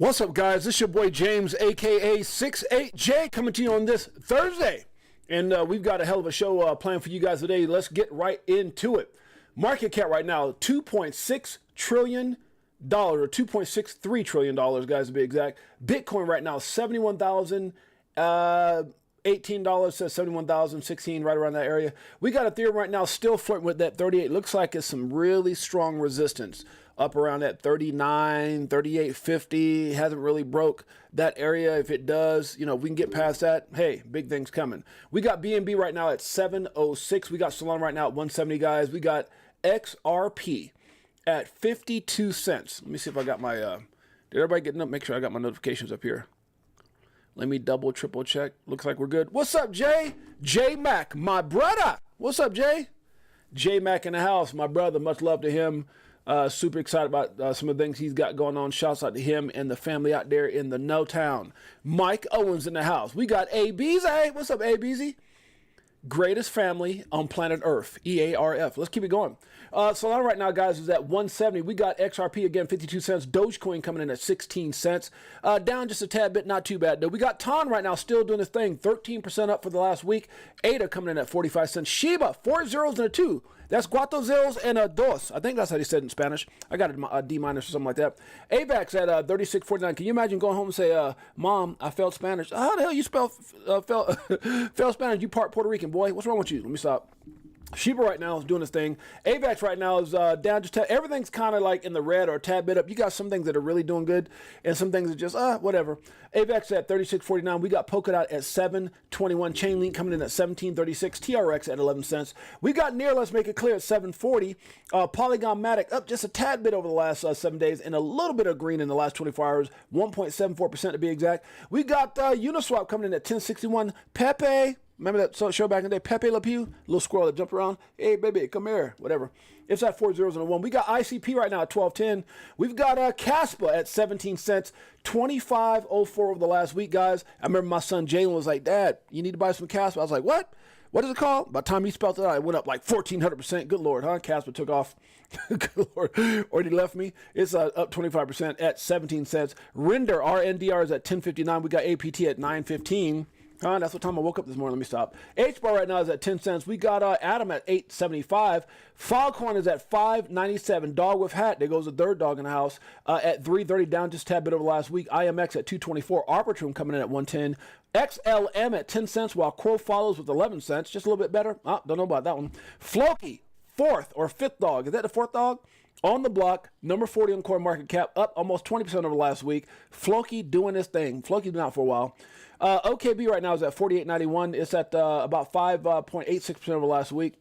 What's up, guys? This is your boy James, aka Six8Jay, coming to you on this Thursday. And we've got a hell of a show planned for you guys today. Let's get right into it. Market cap right now, $2.6 trillion, or $2.63 trillion, guys, to be exact. Bitcoin right now, $71,018, says 71,016, right around that area. We got Ethereum right now still flirting with that 38. Looks like it's some really strong resistance up around that 39, 38.50. Hasn't really broke that area. If it does, you know, if we can get past that, hey, big things coming. We got BNB right now at 706. We got Solana right now at 170, guys. We got XRP at 52 cents. Let me see if I got my, did everybody get, make sure I got my notifications up here. Let me double, triple check. Looks like we're good. What's up, Jay? J Mac, my brother. What's up, Jay? J Mac in the house, my brother. Much love to him. Super excited about some of the things he's got going on. Shouts out to him and the family out there in the No Town. Mike Owens in the house. We got ABZ. What's up, ABZ? Greatest family on planet Earth. EARF. Let's keep it going. Solana right now, guys, is at 170. We got XRP again, 52 cents. Dogecoin coming in at 16 cents. Down just a tad bit, not too bad though. We got TON right now still doing his thing, 13% up for the last week. ADA coming in at 45 cents. Shiba, 4 zeros and a 2. That's cuatro zeros and a dos. I think that's how they said it in Spanish. I got a D minus or something like that. AVAX at 36.49. Can you imagine going home and say, Mom, I failed Spanish? How the hell you spell fail Spanish? You part Puerto Rican, boy. What's wrong with you? Let me stop. Shiba right now is doing his thing. AVAX right now is down just everything's kind of like in the red or a tad bit up. You got some things that are really doing good and some things that just whatever. AVAX at 36.49. We got Polkadot at 7.21. Chainlink coming in at 17.36. TRX at 11 cents. We got Near, let's make it clear, at 7.40. Polygon Matic up just a tad bit over the last 7 days and a little bit of green in the last 24 hours. 1.74% to be exact. We got Uniswap coming in at 10.61. Pepe. Remember that show back in the day, Pepe Le Pew? Little squirrel that jumped around. Hey, baby, come here. Whatever. It's at 4 zeros and a 1. We got ICP right now at 12.10. We've got Caspa at 17 cents. 25.04 over the last week, guys. I remember my son Jalen was like, Dad, you need to buy some Caspa. I was like, what? What is it called? By the time he spelled it out, it went up like 1,400%. Good Lord, huh? Caspa took off. Good Lord. Or he left me. It's up 25% at 17 cents. Render, RNDR is at 10.59. We got APT at 9.15. That's what time I woke up this morning. Let me stop. H-bar right now is at 10 cents. We got Atom at 8.75. Filecoin is at 5.97. Dog with hat. There goes the third dog in the house at 3.30, down just a tad bit over last week. IMX at 2.24. Arbitrum coming in at 1.10. XLM at 10 cents, while Crow follows with 11 cents. Just a little bit better. Don't know about that one. Floki, fourth or fifth dog. Is that the fourth dog? On the block, number 40 on coin market cap, up almost 20% over last week. Floki doing his thing. Floki's been out for a while. OKB right now is at 48.91. It's at about 5.86% over last week.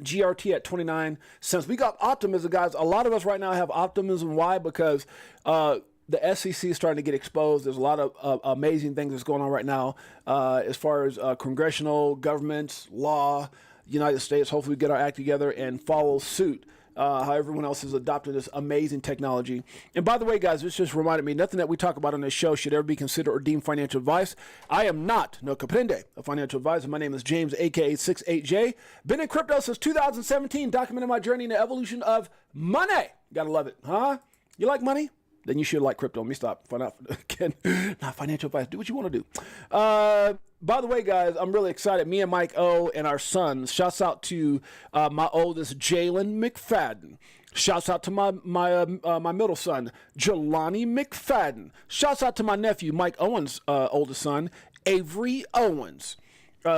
GRT at 29 cents. We got optimism, guys. A lot of us right now have optimism. Why? Because the SEC is starting to get exposed. There's a lot of amazing things that's going on right now as far as congressional, governments, law, United States. Hopefully we get our act together and follow suit. How everyone else has adopted this amazing technology. And by the way, guys, this just reminded me, nothing that we talk about on this show should ever be considered or deemed financial advice. I am not, no comprende, a financial advisor. My name is James, aka Six8Jay. Been in crypto since 2017, documenting my journey in the evolution of money. Gotta love it, huh? You like money? Then you should like crypto. Let me stop. Again, not financial advice. Do what you want to do. By the way, guys, I'm really excited. Me and Mike O and our sons. Shouts out to my oldest, Jalen McFadden. Shouts out to my middle son, Jelani McFadden. Shouts out to my nephew, Mike Owens' oldest son, Avery Owens.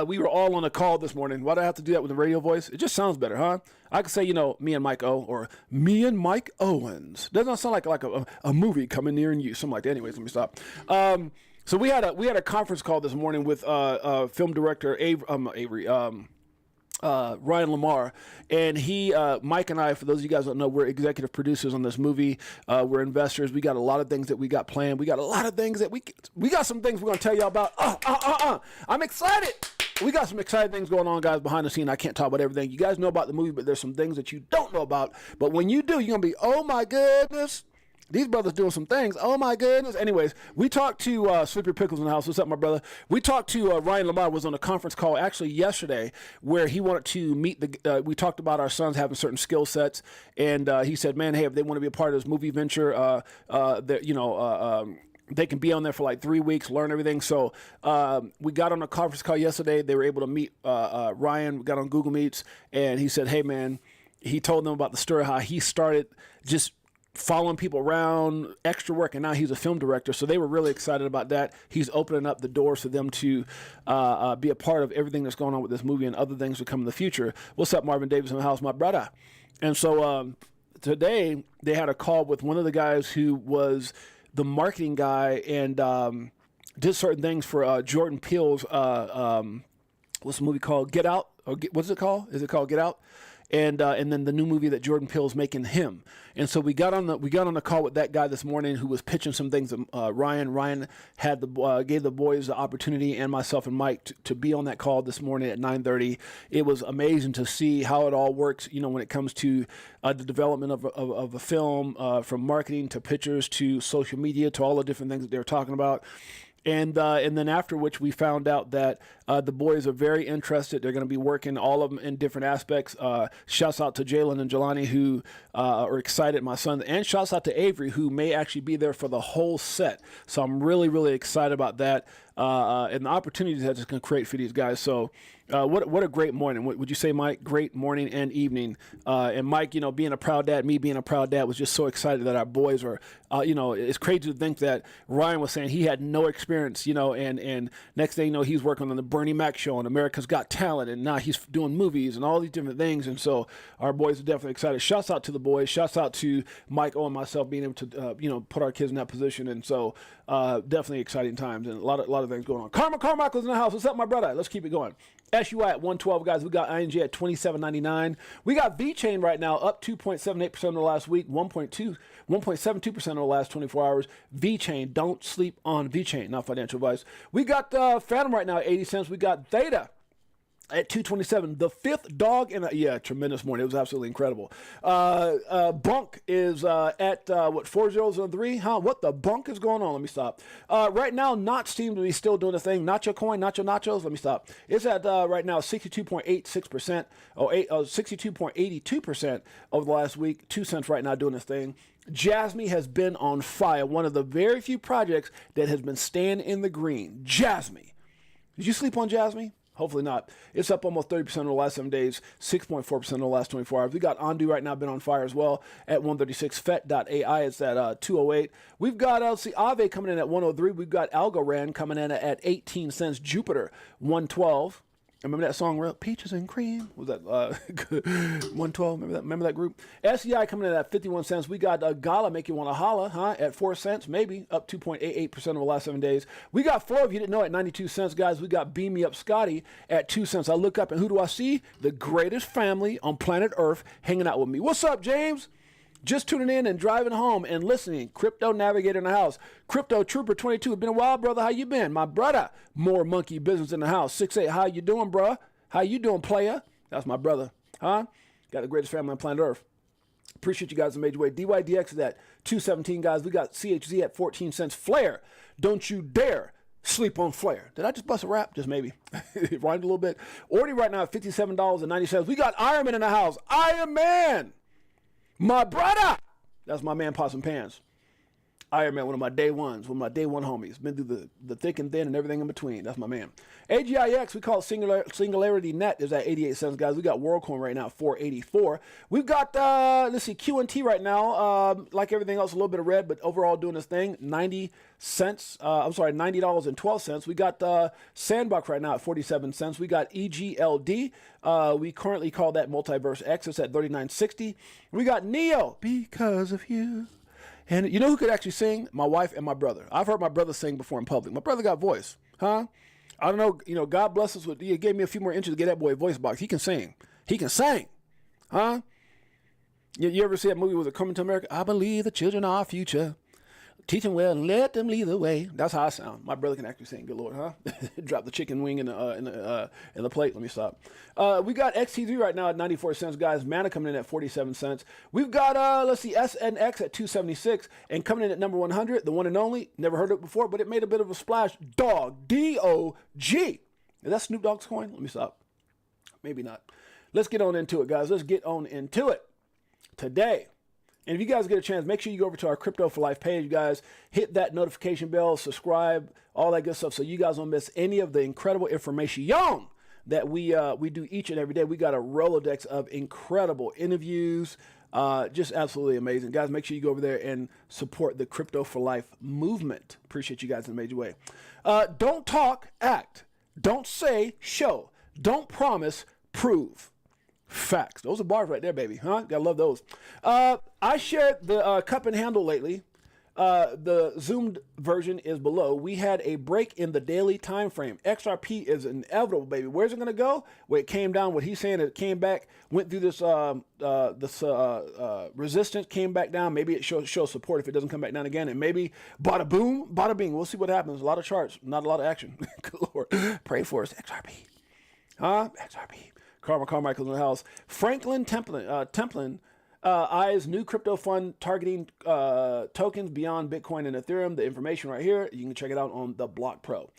We were all on a call this morning. Why do I have to do that with a radio voice? It just sounds better, huh? I could say, you know, me and Mike O, or me and Mike Owens. Doesn't sound like a movie coming near you, something like that. Anyways, let me stop. So we had a conference call this morning with film director Ryan Lamar, and Mike and I, for those of you guys who don't know, we're executive producers on this movie. We're investors. We got a lot of things that we got planned. We got a lot of things that we got some things we're going to tell y'all about. I'm excited. We got some exciting things going on, guys, behind the scene. I can't talk about everything. You guys know about the movie, but there's some things that you don't know about. But when you do, you're going to be, oh my goodness. These brothers doing some things. Oh my goodness. Anyways, we talked to Slippery Pickles in the house. What's up, my brother? We talked to Ryan Lamar, was on a conference call actually yesterday, where he wanted to meet the. We talked about our sons having certain skill sets, and he said, "Man, hey, if they want to be a part of this movie venture, they can be on there for like 3 weeks, learn everything." So we got on a conference call yesterday. They were able to meet Ryan. We got on Google Meets, and he said, "Hey, man," he told them about the story how he started just following people around, extra work, and now he's a film director. So they were really excited about that. He's opening up the doors for them to be a part of everything that's going on with this movie and other things to come in the future. What's up, Marvin Davis in the house, my brother? And so today they had a call with one of the guys who was the marketing guy and did certain things for Jordan Peele's what's the movie called? Get Out? Or what's it called? Is it called Get Out? And then the new movie that Jordan Peele's making, Him. And so we got on the call with that guy this morning who was pitching some things. Ryan had gave the boys the opportunity, and myself and Mike to be on that call this morning at 9:30. It was amazing to see how it all works. When it comes to the development of a film, from marketing to pictures to social media to all the different things that they were talking about. And then after which we found out that the boys are very interested. They're going to be working all of them in different aspects. Shouts out to Jalen and Jelani who are excited, my son. And shouts out to Avery who may actually be there for the whole set. So I'm really, really excited about that and the opportunities that it's going to create for these guys. So what a great morning. Would you say, Mike? Great morning and evening. And Mike, being a proud dad, me being a proud dad, was just so excited that our boys are, it's crazy to think that Ryan was saying he had no experience, and next thing you know, he's working on the Bernie Mac show and America's Got Talent, and now he's doing movies and all these different things. And so our boys are definitely excited. Shouts out to the boys. Shouts out to Mike and myself being able to, put our kids in that position. And so definitely exciting times and a lot of things going on. Carmichael's in the house. What's up, my brother? Let's keep it going. SUI at 112, guys. We got ING at 27.99. We got VeChain right now up 2.78% in the last week, 1.72% in the last 24 hours. VeChain, don't sleep on VeChain, not financial advice. We got Phantom right now at 80 cents. We got Theta at 227, the fifth dog in a tremendous morning. It was absolutely incredible. Bunk is at 4003. What the bunk is going on? Let me stop. Right now, Notch seems to be still doing the thing. Nacho coin, nachos. Let me stop. It's at right now 62.86%, 62.82% over the last week. 2 cents right now doing this thing. Jasmine has been on fire. One of the very few projects that has been staying in the green. Jasmine. Did you sleep on Jasmine? Hopefully not. It's up almost 30% in the last 7 days, 6.4% in the last 24 hours. We got Ondu right now, been on fire as well at 136. FET.ai, it's at 208. We've got Aave coming in at 103. We've got Algorand coming in at 18 cents. Jupiter, 112. Remember that song, Peaches and Cream? Was that 112? Remember that group? SEI coming in at 51 cents. We got Gala, Make You Want to Holla, at 4 cents, maybe, up 2.88% over the last 7 days. We got Flow, if you didn't know, at 92 cents, guys. We got Beam Me Up Scotty at 2 cents. I look up, and who do I see? The greatest family on planet Earth hanging out with me. What's up, James? Just tuning in and driving home and listening. Crypto Navigator in the house. Crypto Trooper 22. It's been a while, brother. How you been? My brother. More monkey business in the house. 6-8. How you doing, bro? How you doing, player? That's my brother. Got the greatest family on planet Earth. Appreciate you guys in a major way. DYDX is at 217, guys. We got CHZ at 14 cents. Flare. Don't you dare sleep on Flare. Did I just bust a rap? Just maybe. It rhymed a little bit. Ordy right now at $57.90. We got Iron Man in the house. Iron Man. My brother! That's my man, Possum Pants. Iron Man, one of my day one homies. Been through the thick and thin and everything in between. That's my man. AGIX, we call it Singularity Net, is at 88 cents, guys. We got WorldCoin right now, 484. We've got, QNT right now, like everything else, a little bit of red, but overall doing this thing, 90 cents. $90.12. We got Sandbox right now at 47 cents. We got EGLD. We currently call that Multiverse X. It's at 39.60. We got Neo, Because of You. And you know who could actually sing? My wife and my brother. I've heard my brother sing before in public. My brother got voice, I don't know. God bless us with. He gave me a few more inches to get that boy a voice box. He can sing. He can sing, You ever see that movie? Was it Coming to America? I believe the children are our future. Teach them well and let them lead the way. That's how I sound. My brother can actually sing. Good Lord, huh? Drop the chicken wing in the plate. Let me stop. We got XT3 right now at 94 cents, guys. Mana coming in at 47 cents. We've got let's see, SNX at 276, and coming in at number 100, the one and only. Never heard of it before, but it made a bit of a splash. Dog, DOG. Is that Snoop Dogg's coin? Let me stop. Maybe not. Let's get on into it, guys. Let's get on into it today. And if you guys get a chance, make sure you go over to our Crypto for Life page, guys. Hit that notification bell, subscribe, all that good stuff, so you guys don't miss any of the incredible information that we do each and every day. We got a Rolodex of incredible interviews, just absolutely amazing, guys. Make sure you go over there and support the Crypto for Life movement. Appreciate you guys in a major way. Don't talk, act. Don't say, show. Don't promise, prove. Facts. Those are bars right there, baby. Huh? Gotta love those. I shared the cup and handle lately. The zoomed version is below. We had a break in the daily time frame. XRP is inevitable, baby. Where's it gonna go? Well, it came down. What he's saying, it came back, went through this resistance, came back down. Maybe it shows support if it doesn't come back down again, and maybe bada boom, bada bing. We'll see what happens. A lot of charts, not a lot of action. Good Lord, pray for us, XRP. Huh? XRP. Carmichael's in the house. Franklin Templin eyes new crypto fund targeting tokens beyond Bitcoin and Ethereum. The information right here. You can check it out on the Block Pro.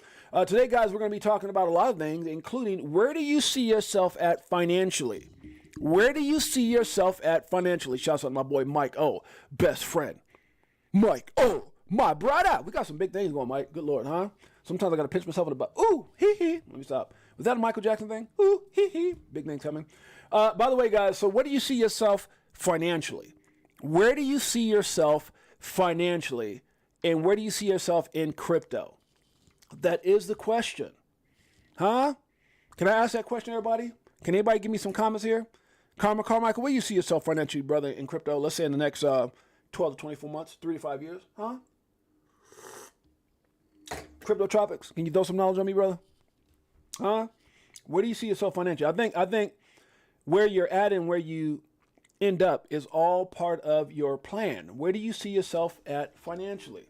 Today, guys, we're going to be talking about a lot of things, including where do you see yourself at financially? Where do you see yourself at financially? Shouts out to my boy Mike O, best friend. Mike O, my brother. We got some big things going, Mike. Good Lord, huh? Sometimes I got to pinch myself in the butt. Ooh, hee hee. Let me stop. Was that a Michael Jackson thing? Ooh, hee hee. Big thing coming. By the way, guys, so where do you see yourself financially? Where do you see yourself financially? And where do you see yourself in crypto? That is the question. Huh? Can I ask that question, everybody? Can anybody give me some comments here? Carmichael, where do you see yourself financially, brother, in crypto? Let's say in the next 12 to 24 months, 3 to 5 years. Huh? Crypto Tropics, can you throw some knowledge on me, brother? Huh? Where do you see yourself financially? I think where you're at and where you end up is all part of your plan. Where do you see yourself at financially?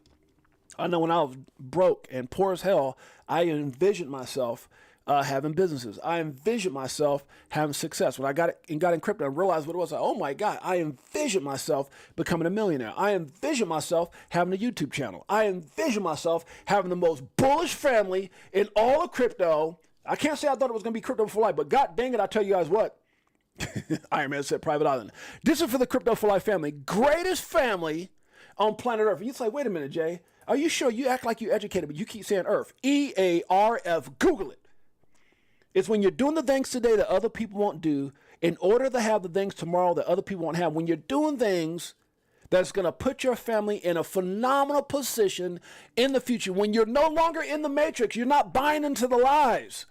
I know when I was broke and poor as hell, I envisioned myself having businesses. I envisioned myself having success. When I got in crypto and realized what it was, like, oh my God, I envisioned myself becoming a millionaire. I envisioned myself having a YouTube channel. I envisioned myself having the most bullish family in all of crypto. I can't say I thought it was going to be crypto for life, but God dang it, I tell you guys what. Iron Man said private island. This is for the Crypto for Life family. Greatest family on planet Earth. And you say, wait a minute, Jay. Are you sure? You act like you're educated, but you keep saying Earth. EARF. Google it. It's when you're doing the things today that other people won't do in order to have the things tomorrow that other people won't have. When you're doing things that's going to put your family in a phenomenal position in the future. When you're no longer in the matrix, you're not buying into the lies.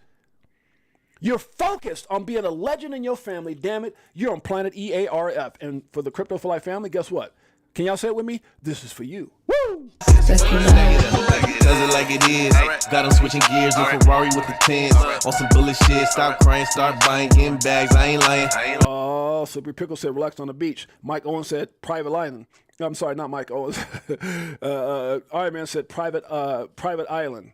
You're focused on being a legend in your family. Damn it, you're on planet EARF. And for the Crypto for Life family, guess what? Can y'all say it with me? This is for you. Woo! Does it like it is. Got them switching gears, new Ferrari with the tens. On some bullet shit, stop crying, start buying, getting bags, I ain't lying. Oh, Slippery Pickle said relaxed on the beach. Mike Owen said private island. I'm sorry, not Mike Owens. Iron Man said private island.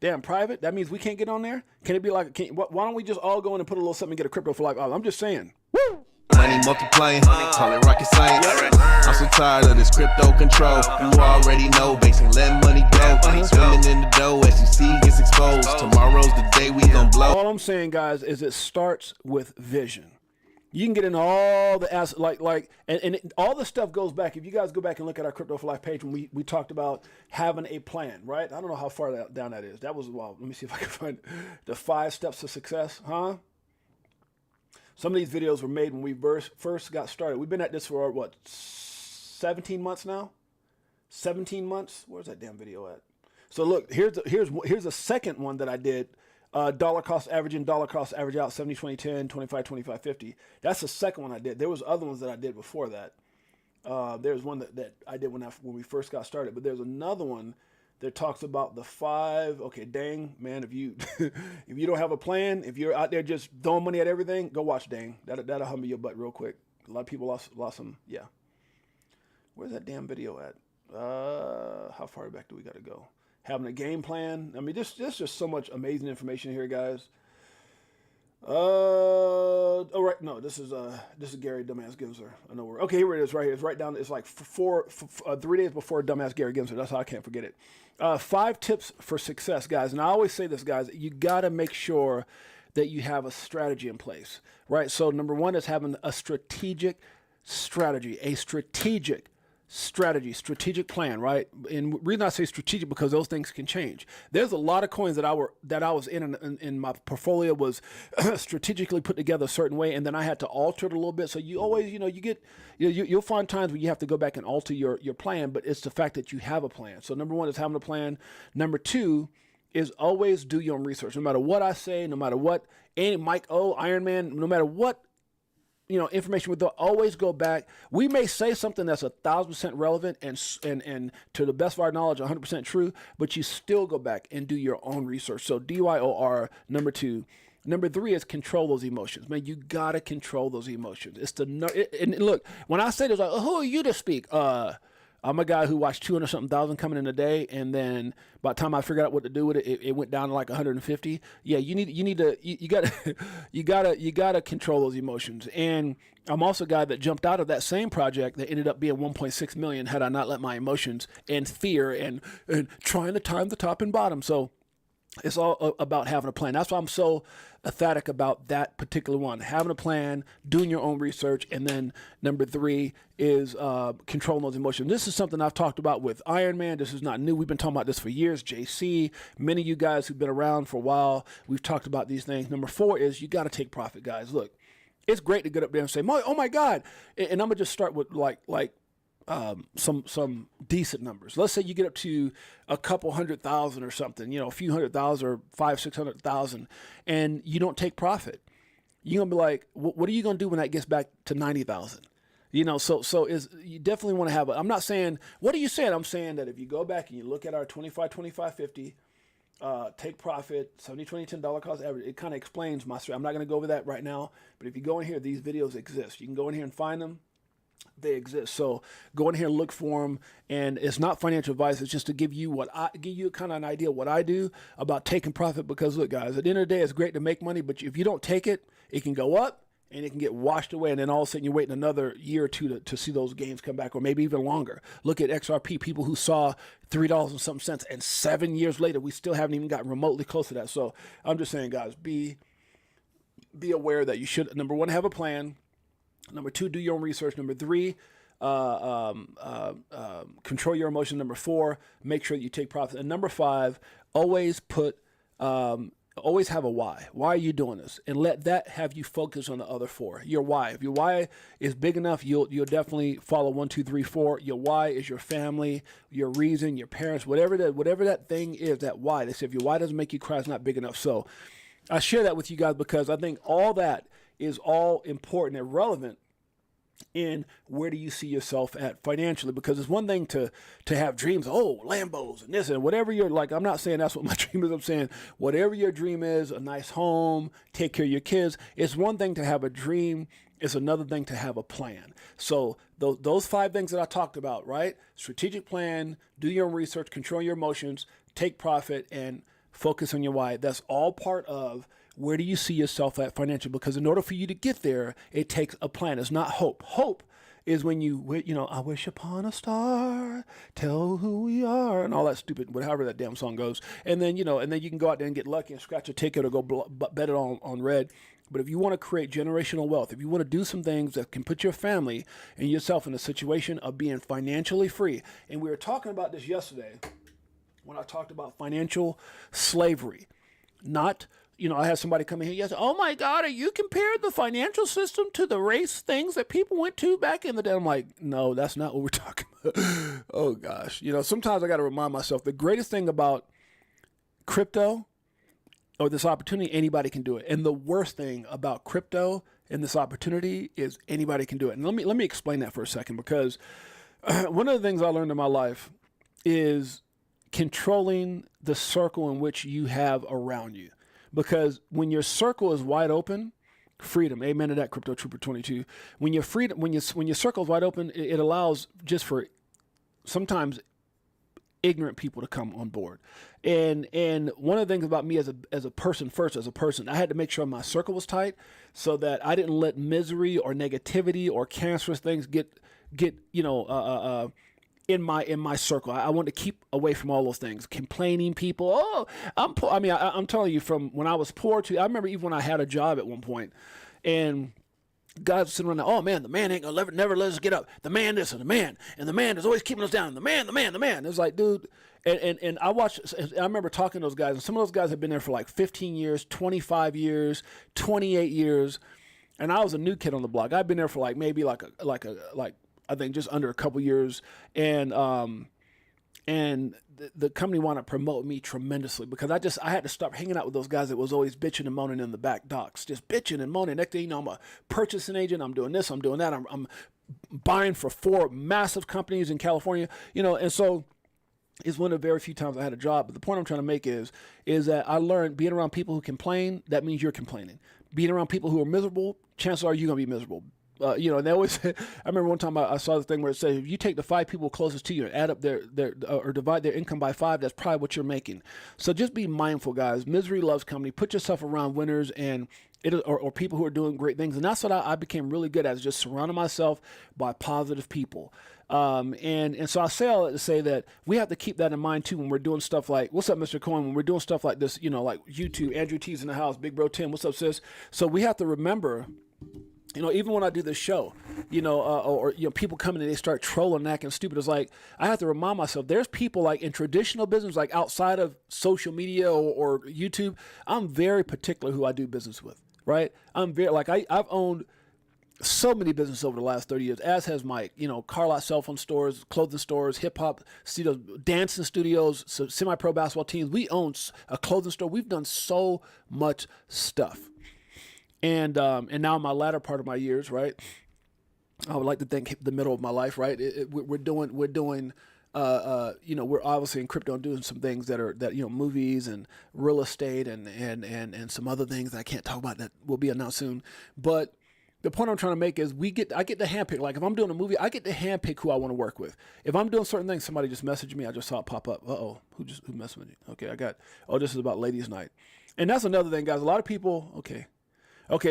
Damn, private? That means we can't get on there? Can it be like, why don't we just all go in and put a little something and get a Crypto for Life island? I'm just saying. Woo! Money multiplying, call it rocket science. I'm so tired of this crypto control. You already know, basically let money go. Swimming in the dough as you see gets exposed. Tomorrow's the day we gon' blow. All I'm saying, guys, is it starts with vision. You can get into all the assets, and all the stuff goes back. If you guys go back and look at our Crypto for Life page, when we talked about having a plan, right? I don't know how far down that is. That was, well, let me see if I can find the 5 steps to success, huh? Some of these videos were made when we first got started. We've been at this for, what, 17 months now? 17 months? Where's that damn video at? So look, here's a second one that I did. Dollar cost averaging, dollar cost average out, 70, 20, 10, 25, 25, 50. That's the second one I did. There was other ones that I did before that. There's one that I did when we first got started, but there's another one that talks about the 5. Okay, dang, man, if you if you don't have a plan, if you're out there just throwing money at everything, go watch Dang. That'll humble your butt real quick. A lot of people lost some, yeah. Where's that damn video at? how far back do we got to go? Having a game plan. I mean, there's just so much amazing information here, guys. Oh right, no, this is Gary Dumbass Gensler. I know where. Okay, here it is, right here. It's right down. It's like 3 days before Dumbass Gary Gensler. That's how I can't forget it. 5 tips for success, guys. And I always say this, guys. You gotta make sure that you have a strategy in place, right? So number 1 is having a strategic strategy, strategic plan, right? And the reason I say strategic because those things can change. There's a lot of coins that I was in my portfolio was strategically put together a certain way, and then I had to alter it a little bit. So you always, you'll find times where you have to go back and alter your plan, but it's the fact that you have a plan. So number 1 is having a plan. Number 2 is always do your own research. No matter what I say, no matter what, Mike O, Iron Man, no matter what, information with always go back. We may say something that's 1,000% relevant and to the best of our knowledge 100% true, but you still go back and do your own research. So DYOR, number 2. Number 3 is control those emotions. Man, you gotta control those emotions. And look, when I say this, like, who are you to speak? I'm a guy who watched 200-something thousand coming in a day, and then by the time I figured out what to do with it, it went down to like 150. Yeah, you gotta control those emotions. And I'm also a guy that jumped out of that same project that ended up being 1.6 million had I not let my emotions and fear and trying to time the top and bottom. So it's all about having a plan. That's why I'm so emphatic about that particular one. Having a plan, doing your own research, and then number 3 is controlling those emotions. This is something I've talked about with Iron Man. This is not new. We've been talking about this for years. JC, many of you guys who've been around for a while, we've talked about these things. Number 4 is you got to take profit, guys. Look, it's great to get up there and say, oh my God. And I'm going to just start with some decent numbers. Let's say you get up to a couple 100,000 or something, a few 100,000 or 500,000-600,000, and you don't take profit. You're gonna be like, what are you gonna do when that gets back to 90,000? So you definitely want to have. I'm not saying what are you saying. I'm saying that if you go back and you look at our 25-25-50, take profit, 70-20 $10 cost average. It kind of explains my strategy. I'm not going to go over that right now, but if you go in here, these videos exist. You can go in here and find them. They exist. So go in here and look for them. And it's not financial advice. It's just to give you kind of an idea of what I do about taking profit. Because look, guys, at the end of the day, it's great to make money, but if you don't take it, it can go up and it can get washed away. And then all of a sudden you're waiting another year or two to see those gains come back, or maybe even longer. Look at XRP, people who saw $3 and something cents, and 7 years later, we still haven't even gotten remotely close to that. So I'm just saying, guys, be aware that you should, number 1, have a plan. Number 2, do your own research. Number 3, control your emotion. Number 4, make sure that you take profit. And number 5, always have a why. Why are you doing this? And let that have you focus on the other 4. Your why. If your why is big enough, you'll definitely follow 1, 2, 3, 4. Your why is your family, your reason, your parents, whatever that thing is. That why. They say if your why doesn't make you cry, it's not big enough. So I share that with you guys because I think all that is all important and relevant in where do you see yourself at financially. Because it's one thing to have dreams, Lambos and this and whatever you're like. I'm not saying that's what my dream is. I'm saying whatever your dream is, a nice home, take care of your kids. It's one thing to have a dream. It's another thing to have a plan. So those 5 things that I talked about, right? Strategic plan, do your own research, control your emotions, take profit, and focus on your why. That's all part of where do you see yourself at financially? Because in order for you to get there, it takes a plan. It's not hope. Hope is when I wish upon a star, tell who we are, and all that stupid, however that damn song goes. And then, and then you can go out there and get lucky and scratch a ticket or go bet it on red. But if you want to create generational wealth, if you want to do some things that can put your family and yourself in a situation of being financially free, and we were talking about this yesterday when I talked about financial slavery, not I had somebody come in here yesterday. Oh my God, are you comparing the financial system to the race things that people went to back in the day? I'm like, no, that's not what we're talking about. Oh gosh. Sometimes I got to remind myself the greatest thing about crypto or this opportunity, anybody can do it. And the worst thing about crypto and this opportunity is anybody can do it. And let me explain that for a second, because one of the things I learned in my life is controlling the circle in which you have around you. Because when your circle is wide open, freedom, amen to that, Crypto Trooper 22. When your circle is wide open, it allows just for sometimes ignorant people to come on board. And one of the things about me as a person first, I had to make sure my circle was tight so that I didn't let misery or negativity or cancerous things get in my circle. I wanted to keep away from all those things. Complaining people. Oh, I'm poor. I mean, I'm telling you, from when I was poor to, I remember even when I had a job at one point, and guys sitting around there, oh man, the man ain't gonna never let us get up. The man this and the man is always keeping us down. The man. It was like, dude, and I remember talking to those guys, and some of those guys have been there for like 15 years, 25 years, 28 years, and I was a new kid on the block. I'd been there for like maybe like I think just under a couple years, and the company wanted to promote me tremendously because I had to stop hanging out with those guys that was always bitching and moaning in the back docks, just bitching and moaning. Next thing you know, I'm a purchasing agent. I'm doing this. I'm doing that. I'm buying for 4 massive companies in California, and so it's one of the very few times I had a job. But the point I'm trying to make is that I learned being around people who complain, that means you're complaining. Being around people who are miserable, chances are you're going to be miserable. And they always, I remember one time I saw the thing where it said, if you take the 5 people closest to you and add up their or divide their income by 5, that's probably what you're making. So just be mindful, guys. Misery loves company. Put yourself around winners and or people who are doing great things. And that's what I became really good at, is just surrounding myself by positive people. And so I say all that to say that we have to keep that in mind too when we're doing stuff like, what's up, Mr. Cohen? When we're doing stuff like this, like YouTube, Andrew T's in the house, Big Bro Tim, what's up, sis? So we have to remember, even when I do this show, or people come in and they start trolling and acting stupid, it's like, I have to remind myself, there's people like in traditional business, like outside of social media or YouTube, I'm very particular who I do business with, right? I'm very, like, I've owned so many businesses over the last 30 years, as has Mike, car lot, cell phone stores, clothing stores, hip hop studios, dancing studios, semi-pro basketball teams. We own a clothing store. We've done so much stuff. And now in my latter part of my years, right, I would like to think the middle of my life, right, we're doing, we're obviously in crypto and doing some things that movies and real estate and some other things that I can't talk about that will be announced soon. But the point I'm trying to make is I get to handpick. Like if I'm doing a movie, I get to handpick who I want to work with. If I'm doing certain things, somebody just messaged me. I just saw it pop up. Who messaged me? Okay, this is about ladies' night. And that's another thing, guys. A lot of people,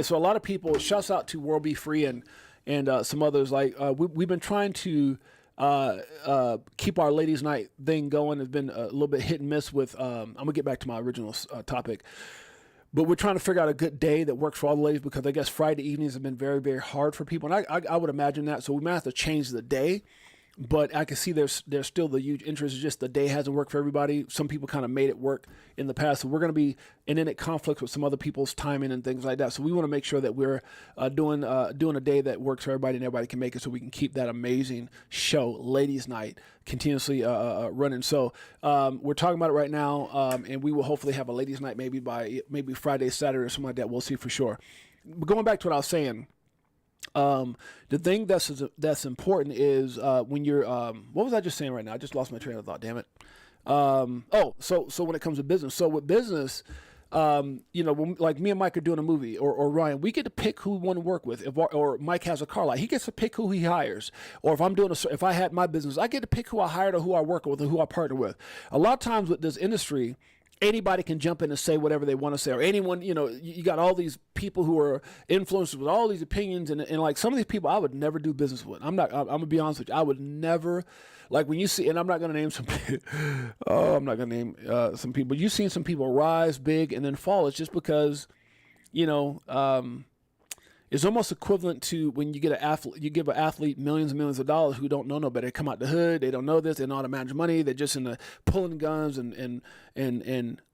so a lot of people, shouts out to World Be Free and some others, like we've been trying to keep our ladies' night thing going. It's been a little bit hit and miss with, I'm going to get back to my original topic. But we're trying to figure out a good day that works for all the ladies, because I guess Friday evenings have been very, very hard for people. And I would imagine that. So we might have to change the day. But I can see there's still the huge interest. It's just the day hasn't worked for everybody. Some people kind of made it work in the past. So we're going to be in it conflict with some other people's timing and things like that. So we want to make sure that we're doing a day that works for everybody and everybody can make it, so we can keep that amazing show, Ladies Night, continuously running. So we're talking about it right now, and we will hopefully have a Ladies Night maybe Friday, Saturday, or something like that. We'll see for sure. But going back to what I was saying, the thing that's important is when you're what was I just saying right now? I just lost my train of thought, damn it. So when it comes to business, so with business, when, like me and Mike are doing a movie, or Ryan, we get to pick who we want to work with. Or Mike has a car lot, he gets to pick who he hires. Or if I had my business, I get to pick who I hired or who I work with or who I partner with. A lot of times with this industry, anybody can jump in and say whatever they want to say, or anyone, you got all these people who are influenced with all these opinions, and like some of these people I would never do business with. I'm gonna be honest with you. I would never, like when you see, and I'm not gonna name some some people. You've seen some people rise big and then fall. It's just because, it's almost equivalent to when you give an athlete millions and millions of dollars who don't know no better. They come out the hood, they don't know this, they don't know how to manage money, they're just into pulling guns and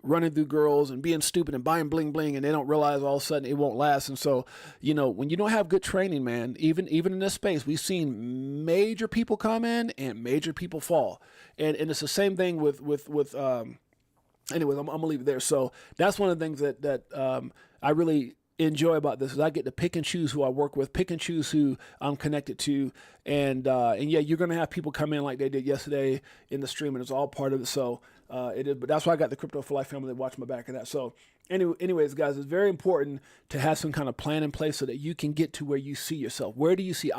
running through girls and being stupid and buying bling bling, and they don't realize all of a sudden it won't last. And so, when you don't have good training, man, even in this space, we've seen major people come in and major people fall. And it's the same thing with anyways, I'm gonna leave it there. So that's one of the things that I really enjoy about this, is I get to pick and choose who I work with, pick and choose who I'm connected to, and yeah, you're gonna have people come in like they did yesterday in the stream, and it's all part of it. So it is, but that's why I got the Crypto for Life family to watch my back of that. So anyways, guys, it's very important to have some kind of plan in place so that you can get to where you see yourself. Where do you see?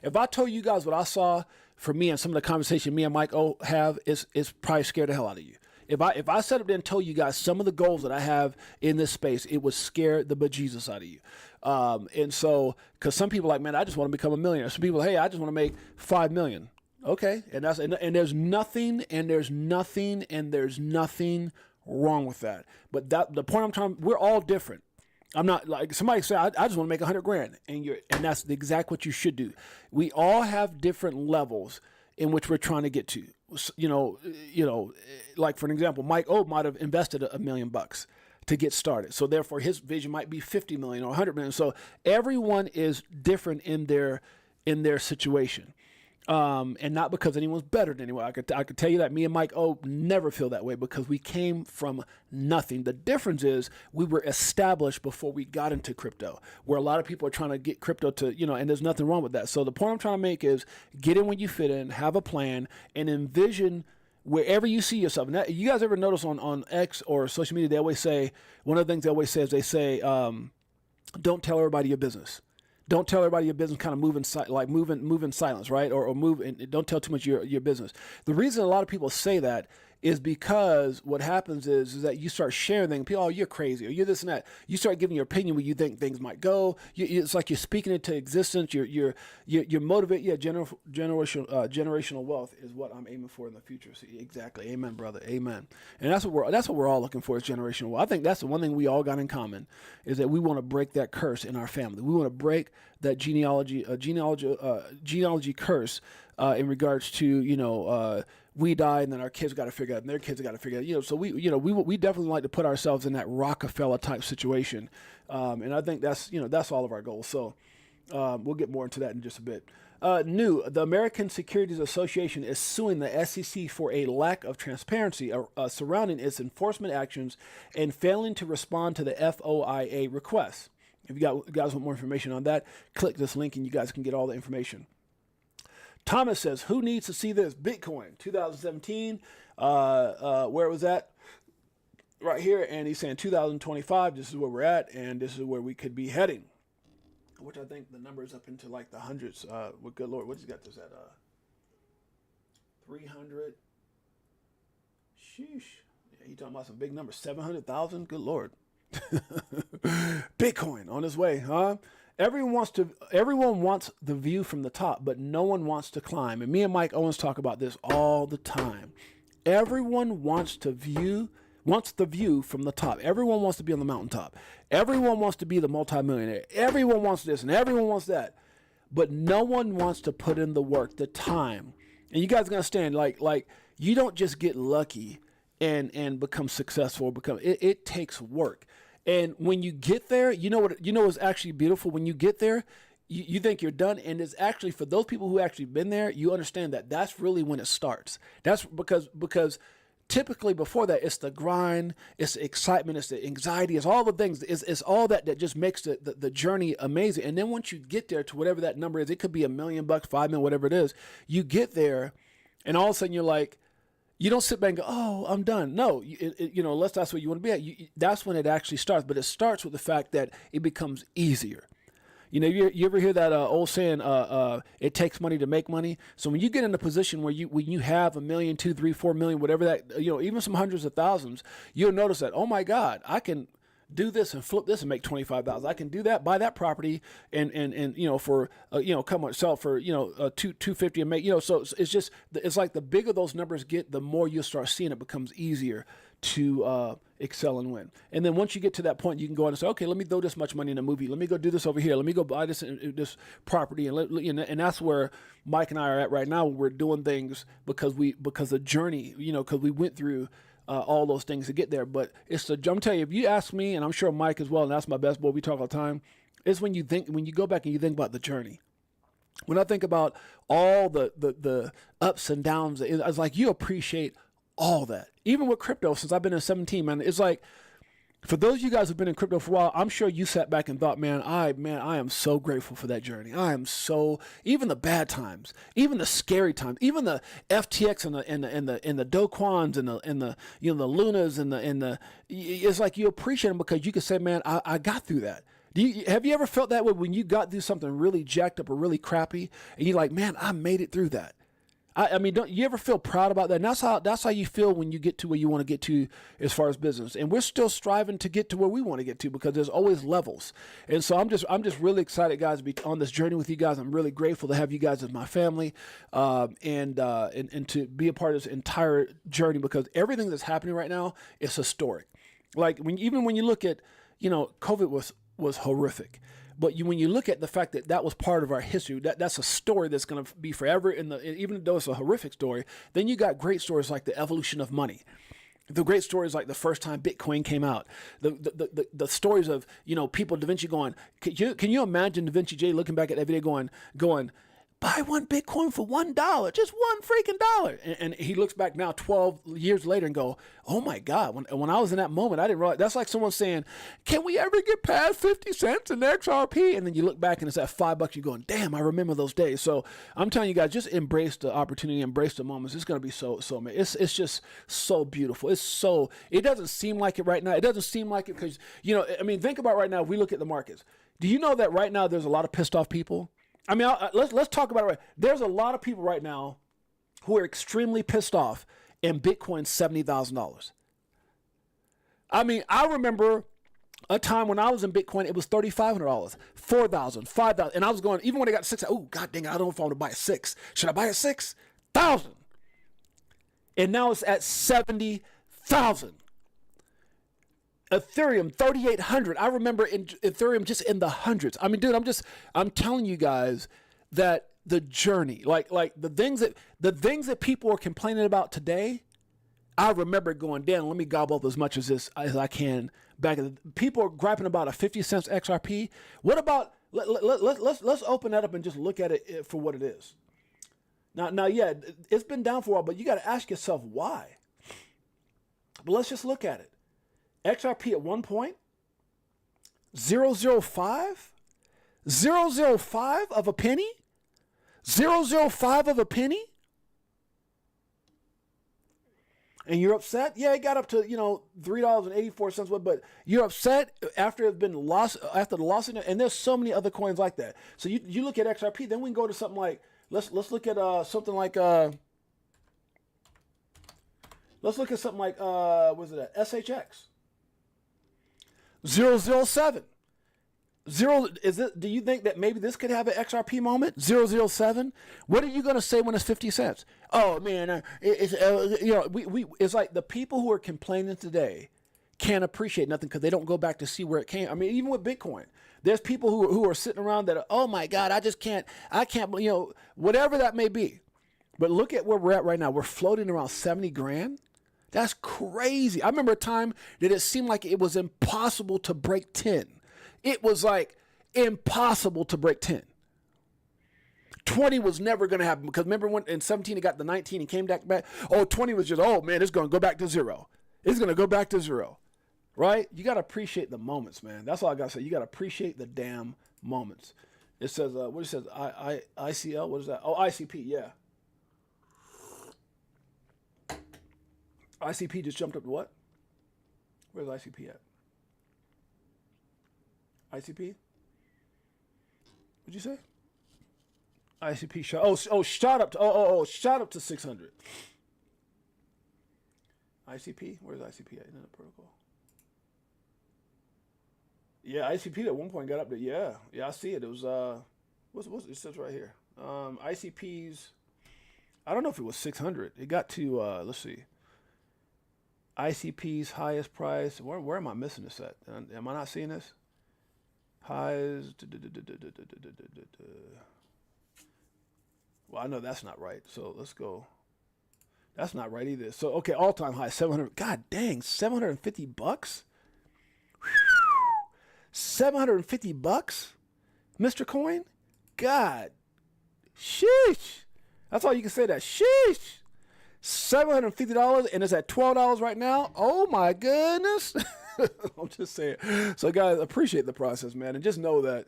If I told you guys what I saw for me and some of the conversation me and Mike O have is probably scared the hell out of you. If I sat up there and told you guys some of the goals that I have in this space, it would scare the bejesus out of you. And so, because some people are like, man, I just want to become a millionaire. Some people, hey, I just want to make 5 million. Okay, and there's nothing wrong with that. But the point we're all different. I'm not like somebody say I just want to make 100 grand, and that's exactly what you should do. We all have different levels in which we're trying to get to. You know, like for an example, Mike O might have invested $1 million to get started. So therefore his vision might be 50 million or 100 million. So everyone is different in their situation. And not because anyone's better than anyone. I could tell you that me and Mike O never feel that way because we came from nothing. The difference is we were established before we got into crypto, where a lot of people are trying to get crypto to, and there's nothing wrong with that. So the point I'm trying to make is get in when you fit in, have a plan, and envision wherever you see yourself. And you guys ever notice on X or social media, they always say, one of the things they always say is they say, don't tell everybody your business. Don't tell everybody your business, kind of move in silence, right? Or move and don't tell too much your business. The reason a lot of people say that is because what happens is that you start sharing things. People, oh, you're crazy, or you're this and that. You start giving your opinion where you think things might go. It's like you're speaking into existence. You're motivated. Yeah, generational wealth is what I'm aiming for in the future. See, exactly. Amen, brother. Amen. And that's what we're all looking for is generational wealth. I think that's the one thing we all got in common is that we want to break that curse in our family. We want to break that genealogy curse in regards to we die and then our kids got to figure out and their kids got to figure out, so we definitely like to put ourselves in that Rockefeller type situation. And I think that's all of our goals. So we'll get more into that in just a bit. The American Securities Association is suing the SEC for a lack of transparency surrounding its enforcement actions and failing to respond to the FOIA requests. If you guys want more information on that, click this link and you guys can get all the information. Thomas says, who needs to see this? Bitcoin, 2017. Where was that? Right here. And he's saying 2025, this is where we're at, and this is where we could be heading. Which I think the number is up into like the hundreds. Well, good Lord, what's he got this at? 300. Sheesh. Yeah, he talking about some big numbers. 700,000. Good Lord. Bitcoin on his way, huh? Everyone wants the view from the top, but no one wants to climb. And me and Mike Owens talk about this all the time. Everyone wants the view from the top. Everyone wants to be on the mountaintop. Everyone wants to be the multimillionaire. Everyone wants this and everyone wants that. But no one wants to put in the work, the time. And you guys are gonna understand, like you don't just get lucky and become successful. It takes work. And when you get there, what's actually beautiful? When you get there, you think you're done. And it's actually, for those people who actually been there, you understand that that's really when it starts. That's because typically before that, it's the grind, it's the excitement, it's the anxiety, it's all the things. It's all that just makes the journey amazing. And then once you get there to whatever that number is, it could be $1 million, $5 million, whatever it is. You get there and all of a sudden you're like, you don't sit back and go, oh, I'm done. No, unless that's what you want to be at. That's when it actually starts. But it starts with the fact that it becomes easier. You ever hear that old saying, it takes money to make money? So when you get in a position when you have $1 million, $2 million, $3 million, $4 million, whatever that, even some hundreds of thousands, you'll notice that, oh my God, I can do this and flip this and make 25,000. I can do that, buy that property and for come on, sell it for 250 and make so it's like the bigger those numbers get, the more you'll start seeing it becomes easier to excel and win. And then once you get to that point, you can go on and say, okay, let me throw this much money in a movie. Let me go do this over here. Let me go buy this property and that's where Mike and I are at right now. We're doing things because the journey, because we went through all those things to get there. But I'm telling you, if you ask me, and I'm sure Mike as well, and that's my best boy, we talk all the time, is when you go back and you think about the journey. When I think about all the ups and downs, it's like you appreciate all that. Even with crypto, since I've been in 17, man, it's like, for those of you guys who've been in crypto for a while, I'm sure you sat back and thought, I am so grateful for that journey. Even the bad times, even the scary times, even the FTX and the Do Kwons and the Lunas and the it's like you appreciate them because you can say, man, I got through that. Have you ever felt that way when you got through something really jacked up or really crappy and you're like, man, I made it through that? I mean, don't you ever feel proud about that? And that's how you feel when you get to where you want to get to as far as business. And we're still striving to get to where we want to get to, because there's always levels. And so I'm just really excited, guys, to be on this journey with you guys. I'm really grateful to have you guys as my family, and to be a part of this entire journey, because everything that's happening right now is historic. Like even when you look at, COVID was horrific. But when you look at the fact that was part of our history, that's a story that's going to be forever. Even though it's a horrific story, then you got great stories like the evolution of money, the great stories like the first time Bitcoin came out, the stories of people, Da Vinci going. Can you imagine Da Vinci Jay looking back at that video going, buy one Bitcoin for $1, just one freaking dollar. And he looks back now 12 years later and go, oh my God, when I was in that moment, I didn't realize. That's like someone saying, can we ever get past 50 cents in XRP? And then you look back and it's at $5, you're going, damn, I remember those days. So I'm telling you guys, just embrace the opportunity, embrace the moments. It's going to be so amazing. It's just so beautiful. It doesn't seem like it right now. It doesn't seem like it because, think about right now, if we look at the markets. Do you know that right now there's a lot of pissed off people? I mean, let's talk about it right. There's a lot of people right now who are extremely pissed off, and Bitcoin's $70,000. I mean, I remember a time when I was in Bitcoin, it was $3,500, $4,000, $5,000, and I was going, even when I got $6,000, oh God dang it, I don't know if I want to buy a $6,000. Should I buy a $6,000? And now it's at $70,000. Ethereum 3,800. I remember in Ethereum just in the hundreds. I mean, dude, I'm telling you guys that the journey, like the things that people are complaining about today, I remember going, damn, let me gobble up as much as I can back in the, people are griping about a 50 cents XRP. What about let's open that up and just look at it for what it is. Now, yeah, it's been down for a while, but you got to ask yourself why. But let's just look at it. XRP at one point, 0.005? 0.005 of a penny? 0.005 of a penny? And you're upset? Yeah, it got up to, $3.84, but you're upset after it's been lost, after the loss, and there's so many other coins like that. So you look at XRP, then we can go to something like, let's look at something like, what was it, SHX? 0.007. Do you think that maybe this could have an XRP moment? 0.007. What are you going to say when it's 50 cents? Oh man, it's like the people who are complaining today can't appreciate nothing because they don't go back to see where it came. I mean, even with Bitcoin, there's people who are sitting around that are, oh my God, I can't, whatever that may be. But look at where we're at right now. We're floating around 70 grand. That's crazy. I remember a time that it seemed like it was impossible to break 10. It was like impossible to break 10. 20 was never going to happen because remember when in 17 it got the 19 and came back. Oh, 20 was just, oh man, it's going to go back to zero. It's going to go back to zero, right? You got to appreciate the moments, man. That's all I got to say. You got to appreciate the damn moments. It says, what it says, ICL, what is that? Oh, ICP, yeah. ICP just jumped up to what? Where's ICP at? ICP? What'd you say? ICP shot. Shot up to. Shot up to 600. ICP. Where's ICP at? Internet protocol. Yeah, ICP at one point got up to. Yeah, I see it. It was what's it says right here. ICP's. I don't know if it was 600. It got to. Let's see. ICP's highest price. Where am I missing this at? Am I not seeing this? Highs. Well, I know that's not right. So let's go. That's not right either. So okay, all-time high 700. God dang, $750. $750, Mr. Coin. God, sheesh. That's all you can say. That sheesh. $750 and it's at $12 right now. Oh my goodness. I'm just saying. So guys, appreciate the process, man. And just know that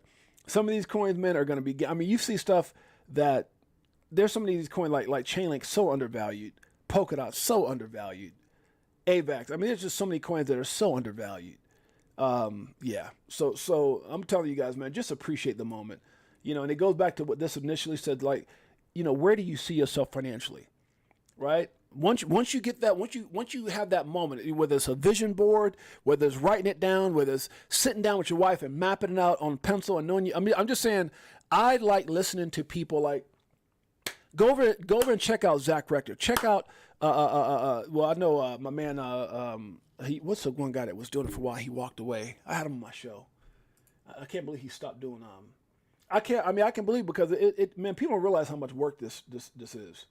some of these coins, man, are going to be, I mean, you see stuff that there's some of these coins like Chainlink so undervalued, Polkadot so undervalued, AVAX. I mean, there's just so many coins that are so undervalued. Yeah. So I'm telling you guys, man, just appreciate the moment, and it goes back to what this initially said, like, where do you see yourself financially, right? Once you get that, once you have that moment, whether it's a vision board, whether it's writing it down, whether it's sitting down with your wife and mapping it out on pencil and knowing I'm just saying, I like listening to people like, go over and check out Zach Rector. Check out, well, I know my man, what's the one guy that was doing it for a while? He walked away. I had him on my show. I can't believe he stopped doing, I can believe, because man, people don't realize how much work this is.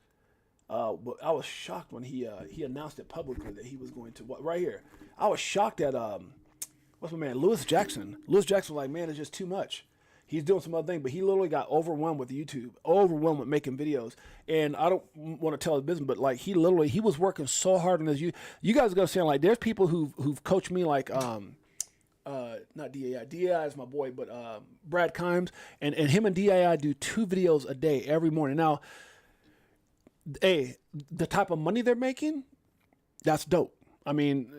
But I was shocked when he announced it publicly that he was going to, right here. I was shocked at, what's my man, Lewis Jackson. Lewis Jackson was like, man, it's just too much. He's doing some other thing, but he literally got overwhelmed with YouTube, overwhelmed with making videos. And I don't want to tell his business, but like he was working so hard on this. You guys are gonna say, like, there's people who've coached me, like not DAI. DAI is my boy, but Brad Kimes, and him and DAI do 2 videos a day every morning. Now, the type of money they're making, that's dope. I mean,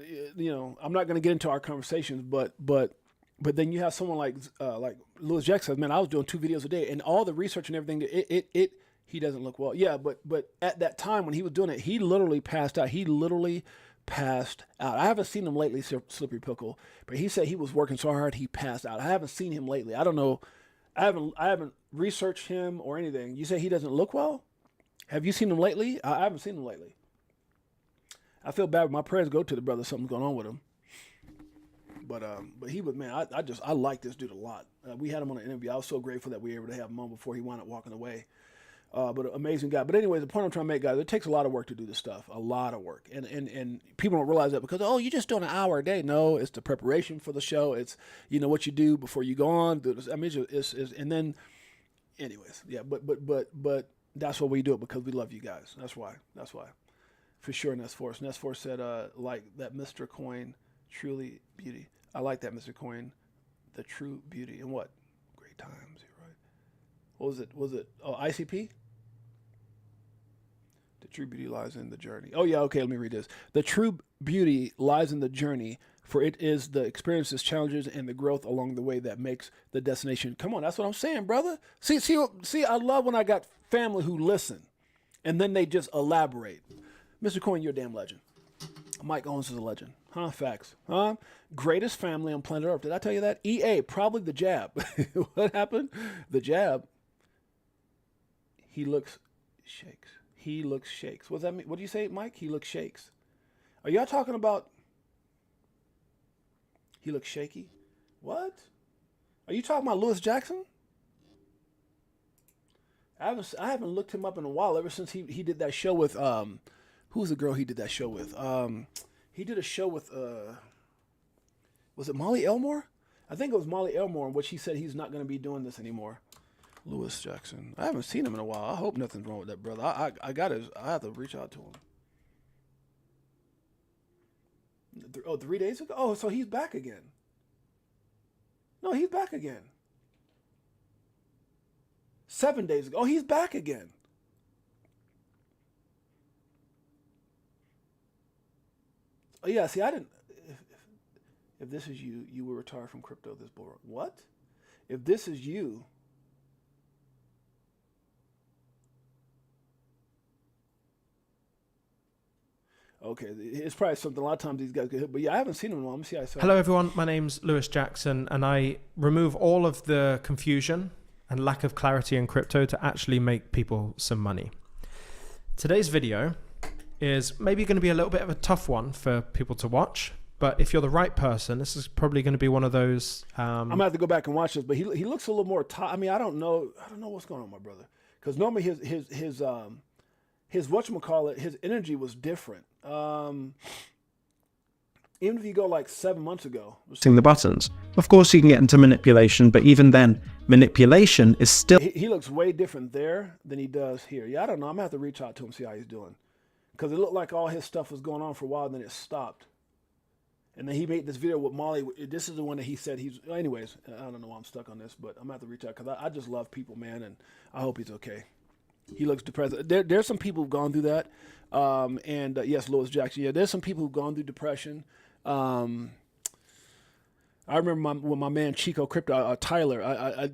I'm not gonna get into our conversations, but then you have someone like Lewis Jackson. Man, I was doing 2 videos a day, and all the research and everything. He doesn't look well. Yeah, but at that time when he was doing it, he literally passed out. I haven't seen him lately, Slippery Pickle, but he said he was working so hard he passed out. I haven't seen him lately. I don't know. I haven't researched him or anything. You say he doesn't look well? Have you seen him lately? I haven't seen him lately. I feel bad. My prayers go to the brother. Something's going on with him. But he was, man, I like this dude a lot. We had him on an interview. I was so grateful that we were able to have him on before he wound up walking away. But an amazing guy. But anyways, the point I'm trying to make, guys, it takes a lot of work to do this stuff. A lot of work. And people don't realize that because, you're just doing an hour a day. No, it's the preparation for the show. It's, what you do before you go on. I mean, it's and then, anyways, yeah, but that's why we do it, because we love you guys. That's why. For sure, Ness Force. Ness Force said, like that Mr. Coin, truly beauty. I like that, Mr. Coin, the true beauty. And what? Great times, you're right. What was it? ICP? The true beauty lies in the journey. Oh, yeah, okay, let me read this. The true beauty lies in the journey, for it is the experiences, challenges, and the growth along the way that makes the destination. Come on, that's what I'm saying, brother. See, I love when I got family who listen, and then they just elaborate. Mr. Coin, you're a damn legend. Mike Owens is a legend. Huh? Facts. Huh? Greatest family on planet Earth. Did I tell you that? EA, probably the jab. What happened? The jab. He looks shakes. What does that mean? What do you say, Mike? He looks shakes. Are y'all talking about he looks shaky? What? Are you talking about Lewis Jackson? I haven't looked him up in a while, ever since he did that show with who was the girl he did that show with? He did a show with, was it Molly Elmore? I think it was Molly Elmore, in which he said he's not going to be doing this anymore. Lewis Jackson. I haven't seen him in a while. I hope nothing's wrong with that brother. I have to reach out to him. 3 days ago? Oh, so he's back again. No, he's back again. 7 days ago. Oh, he's back again. Oh, yeah, see, I didn't. If this is you, you will retire from crypto this bull run. What? If this is you. Okay, it's probably something a lot of times these guys get hit. But yeah, I haven't seen him in a while. Let me see how I saw. Hello, everyone. My name's Lewis Jackson, and I remove all of the confusion and lack of clarity in crypto to actually make people some money. Today's video is maybe going to be a little bit of a tough one for people to watch, but if you're the right person, this is probably going to be one of those. I'm gonna have to go back and watch this, but he looks a little more. I mean, I don't know what's going on, my brother, because normally his whatchamacallit, his energy was different. Even if you go like 7 months ago, the buttons. Of course, you can get into manipulation, but even then, manipulation is still. He looks way different there than he does here. Yeah, I don't know. I'm gonna have to reach out to him, see how he's doing, because it looked like all his stuff was going on for a while, and then it stopped. And then he made this video with Molly. This is the one that he said he's. Anyways, I don't know why I'm stuck on this, but I'm gonna have to reach out because I just love people, man, and I hope he's okay. He looks depressed. There's some people who've gone through that. Yes, Lewis Jackson. Yeah, there's some people who've gone through depression. I remember when my man Chico Crypto, Tyler,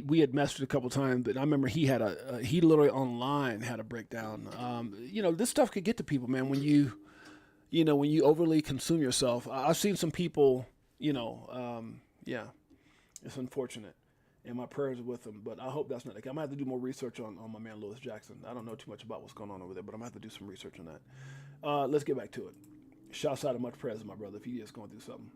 we had messed a couple times, but I remember he had he literally online had a breakdown. This stuff could get to people, man, when you overly consume yourself. I've seen some people, it's unfortunate. And my prayers are with them, but I hope that's not the case. I'm going to have to do more research on my man Lewis Jackson. I don't know too much about what's going on over there, but I'm going to have to do some research on that. Let's get back to it. Shouts out to much prayers, my brother, if he is going through something.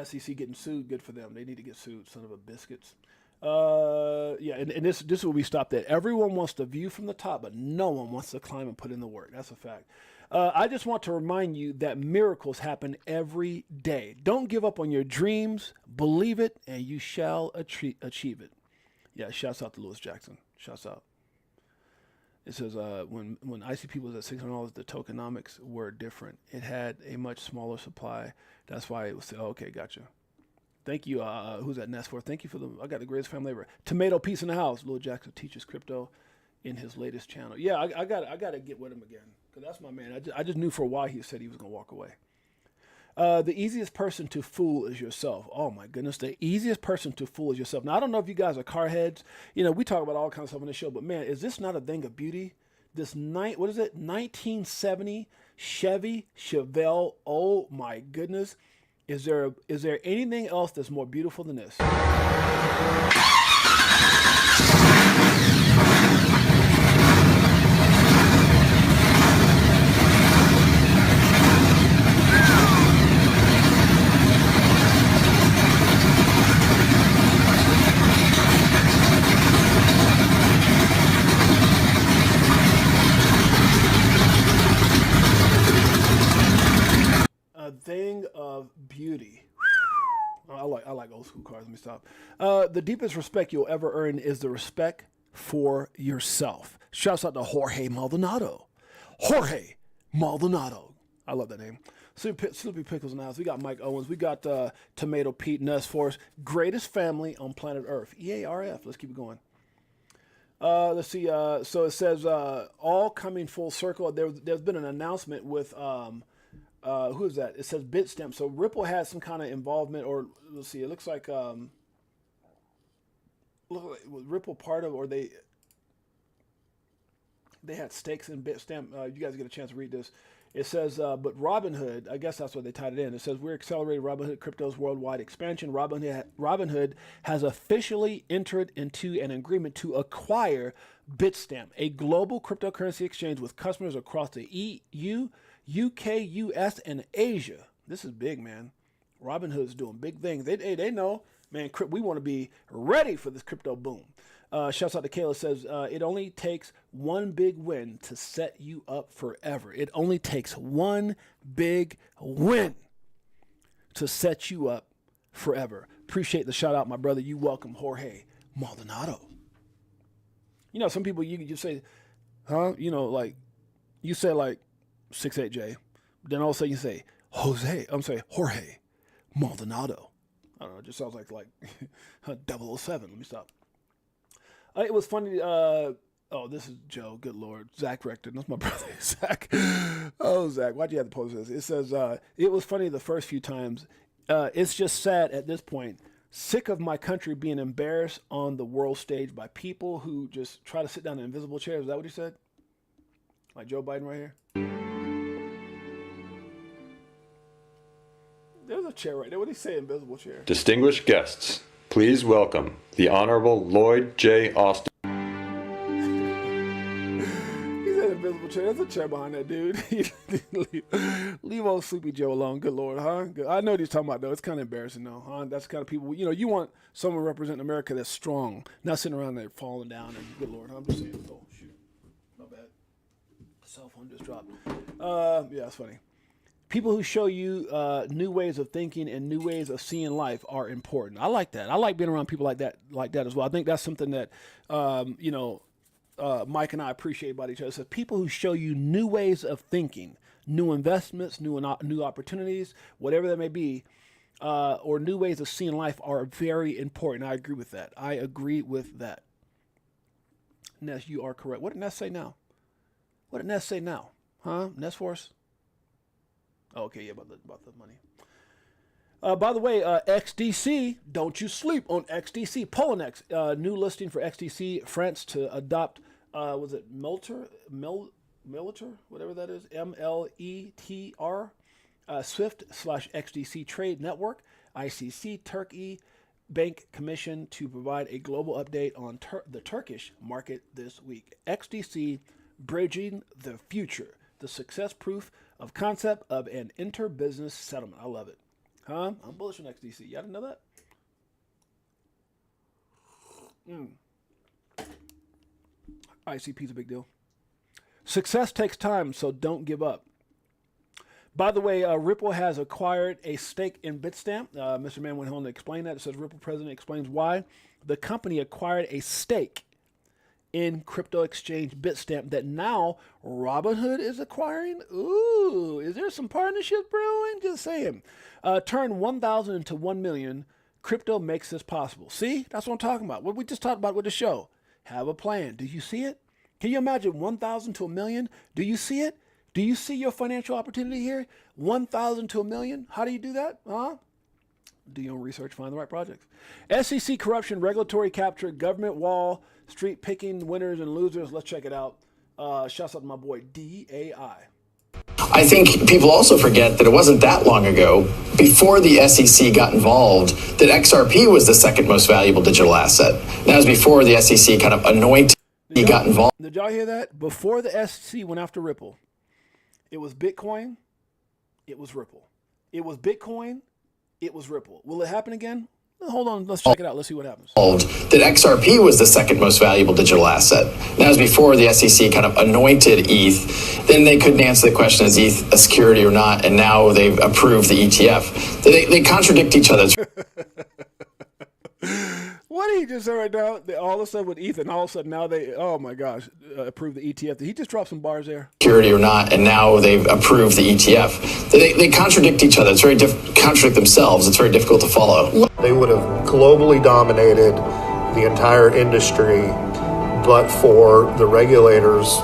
SEC getting sued, good for them. They need to get sued, son of a biscuits. And this is where we stopped at. Everyone wants the view from the top, but no one wants to climb and put in the work. That's a fact. I just want to remind you that miracles happen every day. Don't give up on your dreams. Believe it, and you shall achieve it. Yeah, shouts out to Lewis Jackson. Shouts out. It says, when ICP was at $600, the tokenomics were different. It had a much smaller supply. That's why it was, okay, gotcha. Thank you. Who's that Nest for? Thank you for I got the greatest family ever. Tomato Piece in the house. Lewis Jackson teaches crypto in his latest channel. Yeah, I got to get with him again, because that's my man. I just knew for a while he said he was going to walk away. The easiest person to fool is yourself. Oh my goodness, the easiest person to fool is yourself. Now, I don't know if you guys are car heads. We talk about all kinds of stuff on this show, but man, is this not a thing of beauty? This 1970 Chevy Chevelle. Oh my goodness. Is there anything else that's more beautiful than this? Thing of beauty. I like old school cars. Let me stop. The deepest respect you'll ever earn is the respect for yourself. Shouts out to Jorge Maldonado. Jorge Maldonado. I love that name. Snoopy Pickles in the house. We got Mike Owens. We got Tomato Pete Ness Force. Greatest family on planet Earth. EARF. Let's keep it going. Let's see. So it says all coming full circle. There's been an announcement with who is that? It says Bitstamp. So Ripple has some kind of involvement, or let's see, it looks like was Ripple part of, or they had stakes in Bitstamp. You guys get a chance to read this. It says, but Robinhood, I guess that's what they tied it in. It says, we're accelerating Robinhood Crypto's worldwide expansion. Robinhood has officially entered into an agreement to acquire Bitstamp, a global cryptocurrency exchange with customers across the EU, UK, US, and Asia. This is big, man. Robinhood's doing big things. They know, man, we want to be ready for this crypto boom. Shouts out to Kayla, says, it only takes one big win to set you up forever. It only takes one big win to set you up forever. Appreciate the shout out, my brother. You welcome, Jorge Maldonado. Some people, you say, huh? Like, you say like, 6-8Jay. Then all of a sudden you say Jorge Maldonado. I don't know. It just sounds like 007. Let me stop. It was funny. This is Joe. Good Lord. Zach Rector. That's my brother, Zach. Oh, Zach. Why'd you have to post this? It says, it was funny the first few times. It's just sad at this point. Sick of my country being embarrassed on the world stage by people who just try to sit down in invisible chairs. Is that what he said? Like Joe Biden right here? There's a chair right there. What did he say, invisible chair? Distinguished guests, please welcome the Honorable Lloyd J. Austin. He said invisible chair. There's a chair behind that dude. Leave old Sleepy Joe alone. Good Lord, huh? Good. I know what he's talking about, though. It's kind of embarrassing, though, huh? That's the kind of people, you want someone representing America that's strong, not sitting around there falling down. And good Lord, I'm just saying. Oh, shoot. My bad. Cell phone just dropped. Yeah, it's funny. People who show you new ways of thinking and new ways of seeing life are important. I like that. I like being around people like that as well. I think that's something that, Mike and I appreciate about each other. So people who show you new ways of thinking, new investments, new opportunities, whatever that may be, or new ways of seeing life are very important. I agree with that. Ness, you are correct. What did Ness say now? Huh? Ness Force? Oh, okay, yeah, about the money. By the way, XDC, don't you sleep on XDC. Polonex, new listing for XDC, France to adopt, was it Milter, whatever that is, MLETR, Swift/XDC Trade Network, ICC, Turkey Bank Commission to provide a global update on the Turkish market this week. XDC, bridging the future, the success proof of concept of an inter-business settlement. I love it. Huh? I'm bullish on XDC. Y'all didn't know that? ICP is a big deal. Success takes time, so don't give up. By the way, Ripple has acquired a stake in Bitstamp. Mr. Mann went home to explain that. It says Ripple president explains why the company acquired a stake in crypto exchange Bitstamp that now Robinhood is acquiring. Ooh, is there some partnership brewing? Just saying. Turn 1,000 into 1 million. Crypto makes this possible. See, that's what I'm talking about. What we just talked about with the show. Have a plan. Do you see it? Can you imagine 1,000 to 1 million? Do you see it? Do you see your financial opportunity here? 1,000 to 1 million? How do you do that? Do your own research, find the right projects. SEC corruption, regulatory capture, government Wall Street picking winners and losers. Let's check it out. Shouts out to my boy DAI. I think people also forget that it wasn't that long ago, before the SEC got involved, that XRP was the second most valuable digital asset. That was before the SEC kind of anointed he got involved. Did y'all hear that? Before the SEC went after Ripple, it was Bitcoin, it was Ripple. It was Bitcoin, it was Ripple. Will it happen again? Hold on, let's check it out. Let's see what happens. That XRP was the second most valuable digital asset. That was before the SEC kind of anointed ETH. Then they couldn't answer the question, is ETH a security or not? And now they've approved the ETF. They contradict each other. What did he just say right now? All of a sudden with ETH, and all of a sudden now they, oh my gosh, approved the ETF. Did he just drop some bars there? Security or not, and now they've approved the ETF. They contradict each other. It's very contradict themselves. It's very difficult to follow. They would have globally dominated the entire industry, but for the regulators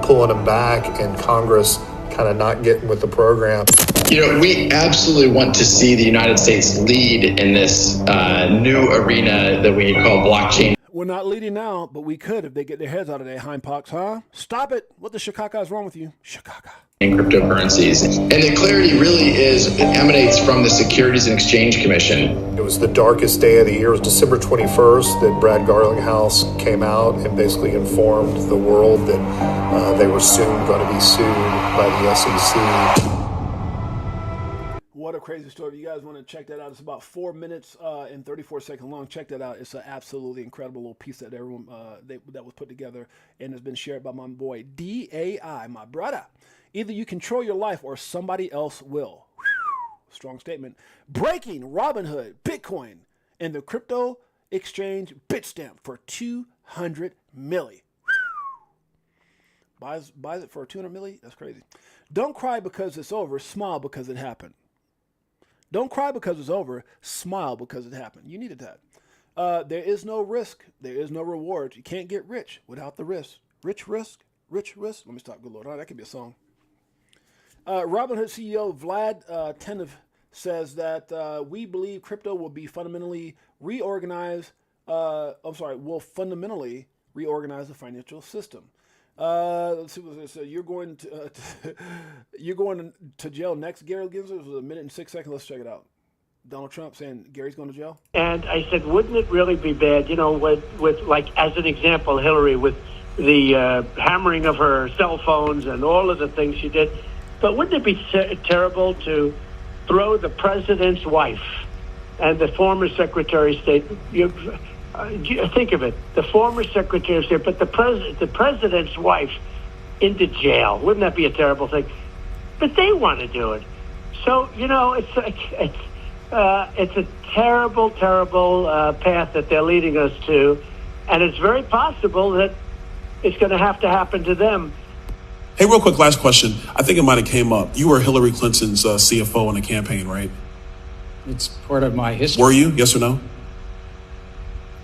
pulling them back and Congress kind of not getting with the program. You know, we absolutely want to see the United States lead in this new arena that we call blockchain. We're not leading now, but we could if they get their heads out of their hindpox, huh? Stop it. What the Chicago is wrong with you? Chicago. In cryptocurrencies. And the clarity really emanates from the Securities and Exchange Commission. It was the darkest day of the year. It was December 21st that Brad Garlinghouse came out and basically informed the world that they were soon going to be sued by the SEC. What a crazy story. If you guys want to check that out, it's about 4 minutes and 34 seconds long. Check that out. It's an absolutely incredible little piece that everyone that was put together and has been shared by my boy DAI, my brother. Either you control your life or somebody else will. Whew. Strong statement. Breaking Robinhood, Bitcoin, and the crypto exchange Bitstamp for $200 million. Buys it for $200 million? That's crazy. Don't cry because it's over. Smile because it happened. Don't cry because it's over. Smile because it happened. You needed that. There is no risk. There is no reward. You can't get rich without the risk. Rich risk. Rich risk. Let me stop. Good Lord. Oh, that could be a song. Robinhood CEO Vlad Tenev says that we believe crypto will be fundamentally reorganized. Will fundamentally reorganize the financial system. Let's see what it says. You're going to jail next, Gary Gensler. It was a minute and 6 seconds. Let's check it out. Donald Trump saying Gary's going to jail. And I said, wouldn't it really be bad, you know, with like, as an example, Hillary, with the hammering of her cell phones and all of the things she did. But wouldn't it be terrible to throw the president's wife and the former Secretary of State, think of it, the former Secretary of State, but the president's wife into jail? Wouldn't that be a terrible thing? But they want to do it. So, you know, it's a terrible, terrible path that they're leading us to. And it's very possible that it's going to have to happen to them. Hey, real quick, last question. I think it might have came up. You were Hillary Clinton's CFO in the campaign, right? It's part of my history. Were you? Yes or no?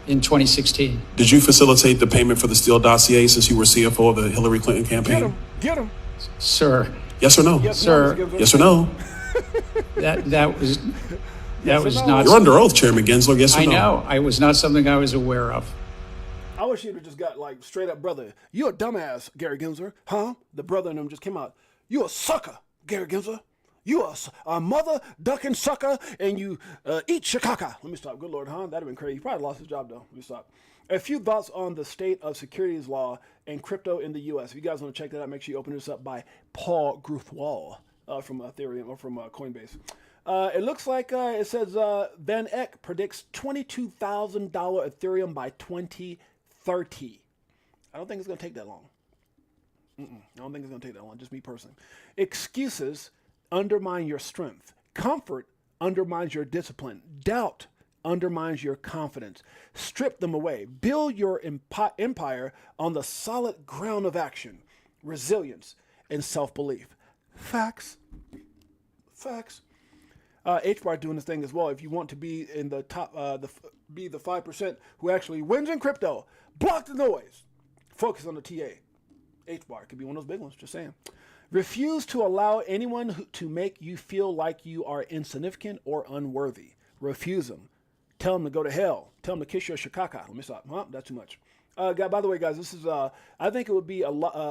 In 2016. Did you facilitate the payment for the Steele dossier since you were CFO of the Hillary Clinton campaign? Get him. Sir. Yes or no? Yes, Sir. no, yes or no? That was no? not. You're under oath, Chairman Gensler. Yes or I no? know. I was not something I was aware of. I wish you'd have just got like straight up, brother. You a dumbass, Gary Gensler, huh? The brother in him just came out. You a sucker, Gary Gensler. You a mother ducking sucker, and you eat shikaka. Let me stop. Good Lord, huh? That'd have been crazy. He probably lost his job though. Let me stop. A few thoughts on the state of securities law and crypto in the U.S. If you guys want to check that out, make sure you open this up by Paul Gruthwall from Ethereum or from Coinbase. It looks like it says Van Eck predicts $22,000 Ethereum by 2030. I don't think it's going to take that long. I don't think it's going to take that long, just me personally. Excuses undermine your strength. Comfort undermines your discipline. Doubt undermines your confidence. Strip them away. Build your empire on the solid ground of action, resilience, and self-belief. Facts. Facts. H-Bar doing this thing as well. If you want to be in the top, be the 5% who actually wins in crypto, block the noise. Focus on the TA. H-Bar could be one of those big ones, just saying. Refuse to allow anyone to make you feel like you are insignificant or unworthy. Refuse them. Tell them to go to hell. Tell them to kiss your shikaka. Let me stop. That's too much. By the way, guys, this is, I think it would be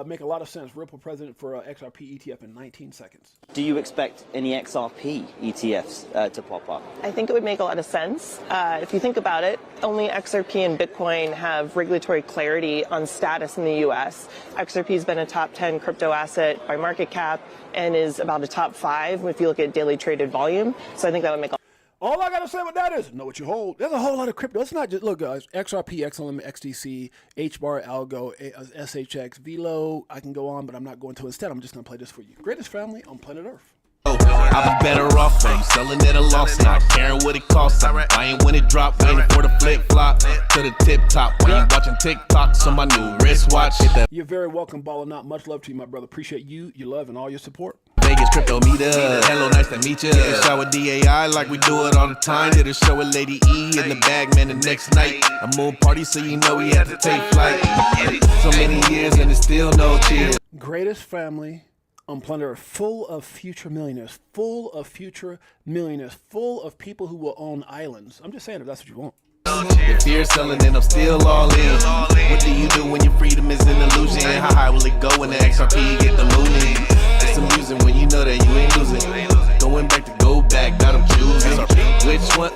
make a lot of sense. Ripple president for XRP ETF in 19 seconds. Do you expect any XRP ETFs to pop up? I think it would make a lot of sense. If you think about it, only XRP and Bitcoin have regulatory clarity on status in the U.S. XRP has been a top 10 crypto asset by market cap and is about a top 5 if you look at daily traded volume. So I think that would make a All I got to say about that is know what you hold. There's a whole lot of crypto. It's not just, look, guys, XRP, XLM, XDC, HBAR, Algo, SHX, VLO. I can go on, but I'm not going to. Instead, I'm just going to play this for you. Greatest family on planet Earth. I'll be better off when you selling at a loss, not caring what it costs. I ain't when it drop, waiting for the flip flop to the tip top. When you watching TikToks on my new wristwatch. You're very welcome, Baller Not. Much love to you, my brother. Appreciate you, your love, and all your support. Vegas crypto meetup. Hello, nice to meet ya. Shower DAI like we do it all the time. Did a show with Lady E in the bag, man, the next night. A moon party, so you know we had to take flight. So many years and it's still no cheers. Greatest family on planet Earth, full of future millionaires, full of future millionaires, full of people who will own islands. I'm just saying if that's what you want. If you're selling, then I'm still all in. What do you do when your freedom is an illusion? How high will it go when the XRP get the mooning? It's amusing when you know that you ain't losing. Going back to go back, got them choosing. Which one?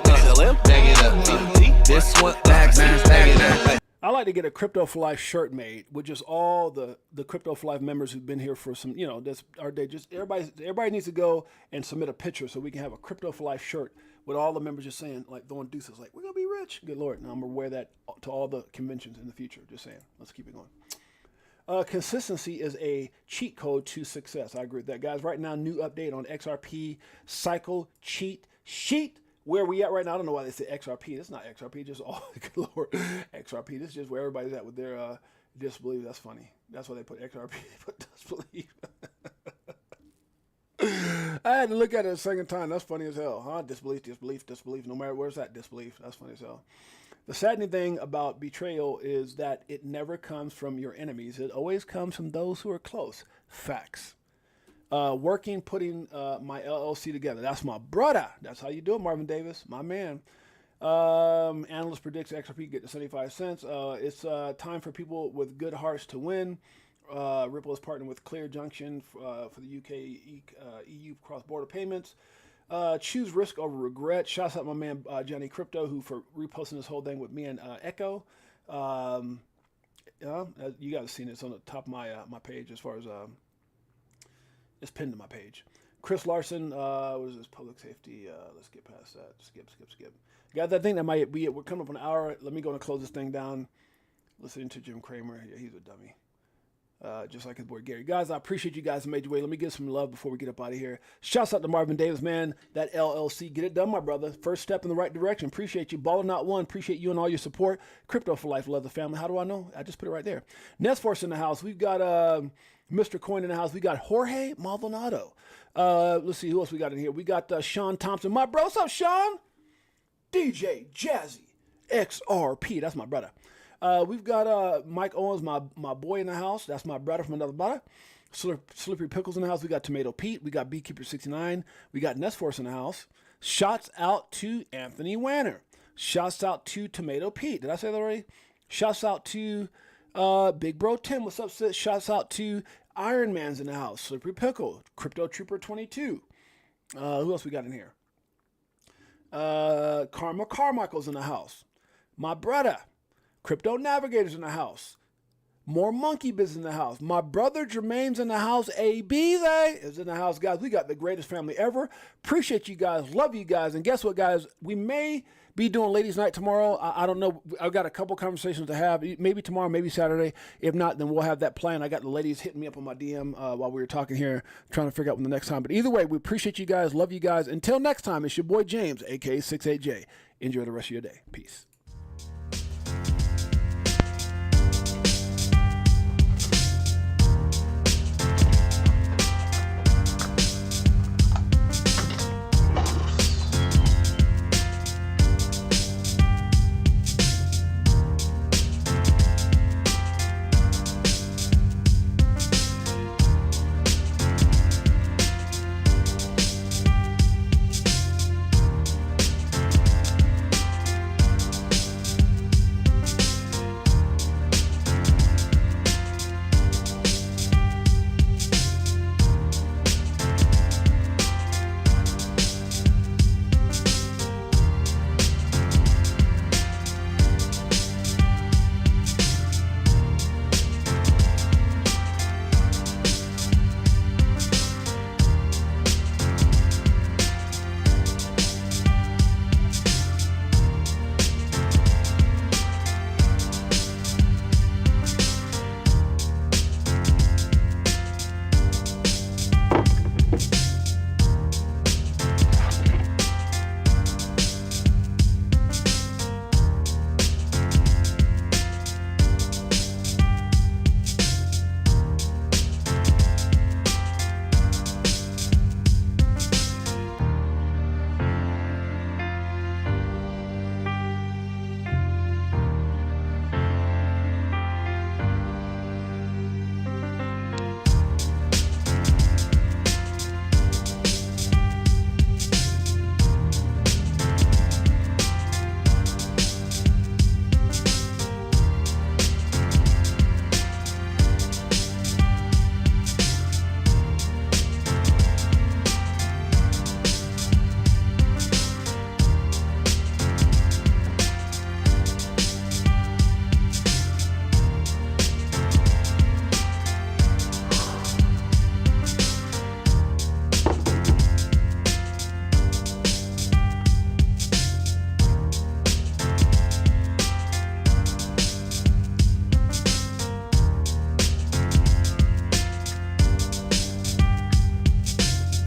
Bag it up. This one? Bag it up. I like to get a Crypto for Life shirt made with just all the Crypto for Life members who've been here for some, that's our day. Just everybody needs to go and submit a picture so we can have a Crypto for Life shirt with all the members just saying, like, throwing deuces, like, we're going to be rich. Good Lord. Now I'm going to wear that to all the conventions in the future. Just saying. Let's keep it going. Consistency is a cheat code to success. I agree with that, guys. Right now, new update on XRP cycle cheat sheet. Where we at right now? I don't know why they say XRP. It's not XRP. Just good Lord, XRP. This is just where everybody's at with their disbelief. That's funny. That's why they put XRP. They put disbelief. I had to look at it a second time. That's funny as hell, huh? Disbelief. No matter where's that disbelief. That's funny as hell. The saddening thing about betrayal is that it never comes from your enemies. It always comes from those who are close. Facts. Putting my LLC together. That's my brother. That's how you do it, Marvin Davis, my man. Analyst predicts XRP get to 75 cents. It's time for people with good hearts to win. Ripple is partnering with Clear Junction for the UK EU cross-border payments. Choose risk over regret. Shouts out my man Johnny Crypto, who for reposting this whole thing with me and Echo. You guys have seen it. It's on the top of my page as far as it's pinned to my page. Chris Larson, what is this? Public safety. Let's get past that. Skip. Guys, I think that might be it. We're coming up on an hour. Let me go and close this thing down. Listening to Jim Cramer. Yeah, he's a dummy. Just like his boy Gary. Guys, I appreciate you guys in a major way. Let me give some love before we get up out of here. Shouts out to Marvin Davis, man. That LLC. Get it done, my brother. First step in the right direction. Appreciate you. Baller Not One. Appreciate you and all your support. Crypto for Life. Love the family. How do I know? I just put it right there. Nestforce in the house. We've got Mr. Coin in the house. We got Jorge Maldonado. Let's see who else we got in here. We got Sean Thompson. My bro. What's up, Sean? DJ Jazzy. XRP. That's my brother. We've got Mike Owens, my boy in the house. That's my brother from another brother. Slippery Pickles in the house. We got Tomato Pete. We got Beekeeper69. We got Nestforce in the house. Shouts out to Anthony Wanner. Shouts out to Tomato Pete. Did I say that already? Shouts out to Big Bro Tim. What's up, sis? Shouts out to Iron Man's in the house. Slippery Pickle. Crypto Trooper 22. Who else we got in here? Karma Carmichael's in the house. My brother. Crypto Navigator's in the house. More Monkey Biz in the house. My brother Jermaine's in the house. AB is in the house, guys. We got the greatest family ever. Appreciate you guys. Love you guys. And guess what, guys? We may be doing ladies' night tomorrow. I don't know. I've got a couple conversations to have. Maybe tomorrow, maybe Saturday. If not, then we'll have that plan. I got the ladies hitting me up on my DM while we were talking here, trying to figure out when the next time. But either way, we appreciate you guys. Love you guys. Until next time, it's your boy James, aka 68Jay. Enjoy the rest of your day. Peace.